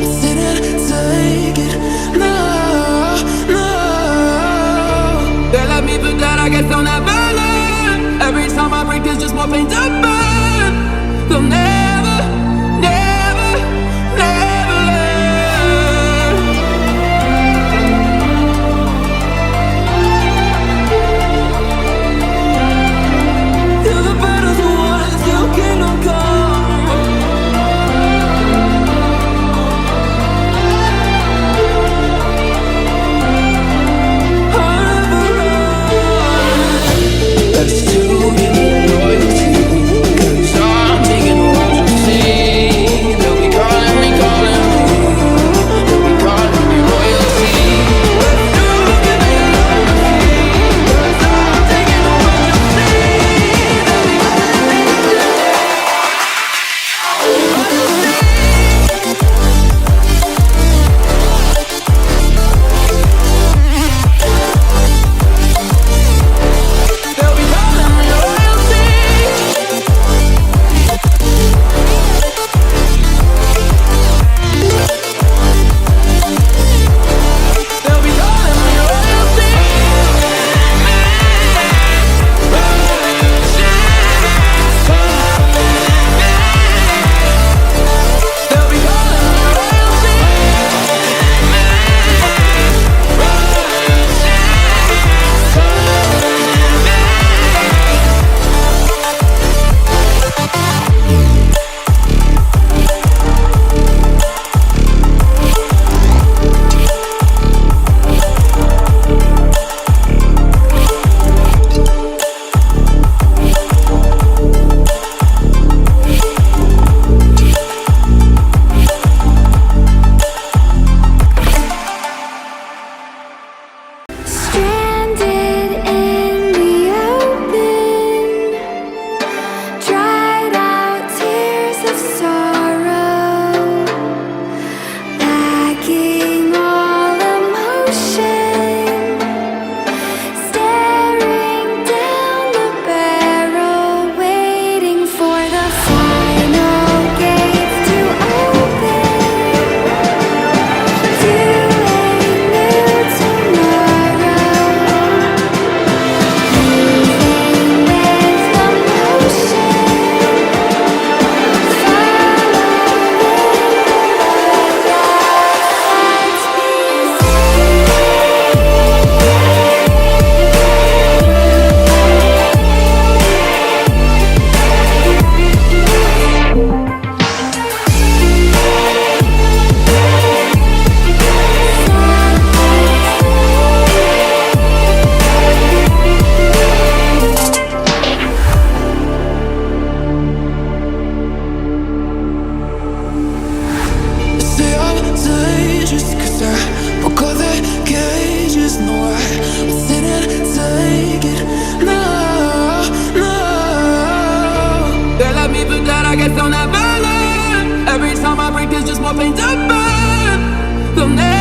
What's in it? Take it. No, no. They let me but that I guess they'll never learn. Every time I break there's just more pain to burn. They'll never, never, never learn. Till the battle's won, still kingdom come. Let's do it in loyalty, 'cause I'm taking what you see. They'll be calling me, they'll be calling me royalty. Let's do it in loyalty, 'cause I'm taking what you see. They'll be calling me I guess they'll never learn. Every time I break there's just more pain to burn. They'll never